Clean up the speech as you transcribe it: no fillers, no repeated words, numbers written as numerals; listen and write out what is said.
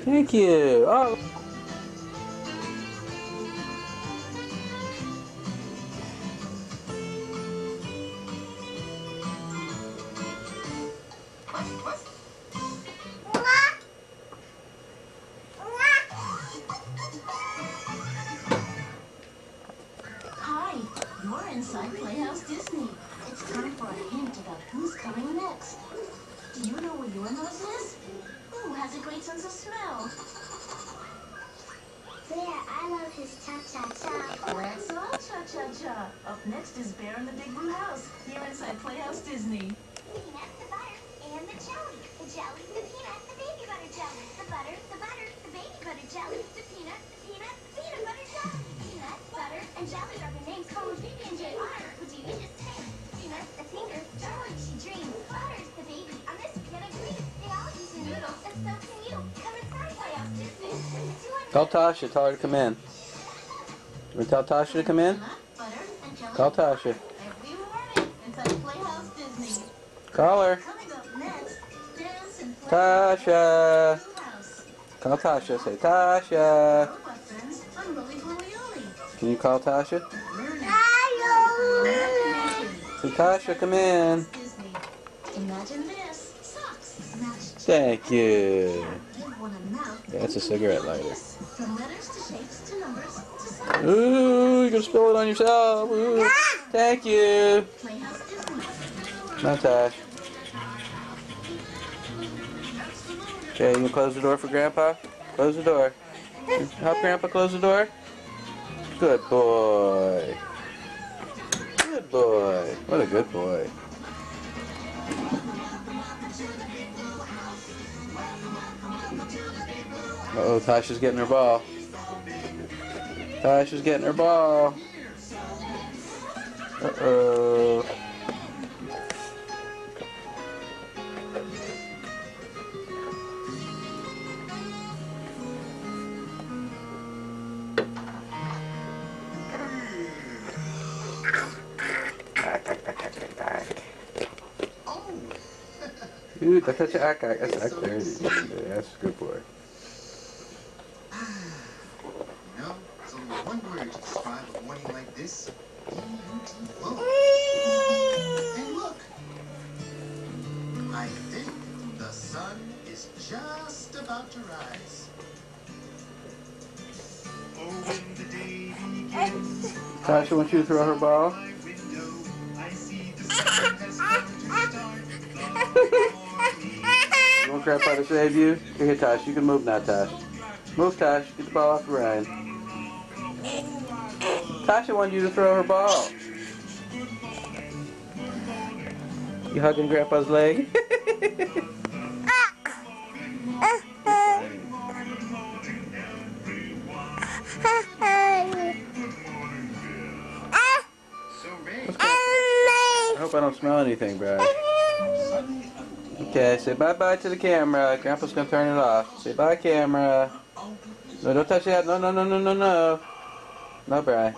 Thank you. Oh. Hi, you're inside Playhouse Disney. It's time for a hint about who's coming next. Do you know where your nose is? Who has a great sense of smell? Bear, I love his cha-cha-cha. That's all, cha-cha-cha. Up next is Bear in the Big Blue House, here inside Playhouse Disney. Peanut, the butter, and the jelly. The jelly, the peanut, the baby butter jelly. The butter, the baby butter jelly. The peanut, the peanut butter jelly. Peanut, butter, and jelly are the names Cole's baby and Jay honor. What do you just say? Peanut, the finger, jelly, she dreams. Butter's the baby, on this we can agree. They all use noodles, and so can you. Come inside Playhouse Disney. Tell Tasha. Tell her to come in. You want to tell Tasha to come in? Butter, and jelly. Call Tasha. Every morning inside Playhouse Disney. Call her. Coming up next, dance and play. Tasha. Blue House. Call Tasha. Say Tasha. Hello, my friends. I'm Lily Glorioli. Can you call Tasha? Learning. Say Tasha, come in. Disney. Imagine this. Socks. Matched. Thank you. You want a mouth. That's a cigarette lighter. From letters to shapes to numbers to sounds. Ooh, you're gonna spill it on yourself. Ooh. Thank you. Playhouse Disney. Not Tash. Okay, you gonna close the door for Grandpa? Close the door. Help Grandpa close the door. Good boy. Good boy. What a good boy. Uh-oh, Tasha's getting her ball. Tasha's getting her ball. Uh-oh. Ooh, that's such an act. That's there it is. That's a good boy. You know, there's only one word to describe a morning like this. Beautiful. And look, I think the sun is just about to rise. Oh, when the day begins, Tasha wants you to throw her ball. my window, I see the sun has come to start. You want Grandpa to save you? Here, Tash. You can move now, Tash. Move, Tash. Get the ball off the Ryan. Tasha wanted you to throw her ball. You hugging Grandpa's leg? I hope I don't smell anything, Brad. Okay, say bye-bye to the camera. Grandpa's gonna turn it off. Say bye, camera. No, don't touch that. No, no, no, no, no, no. No, Brad.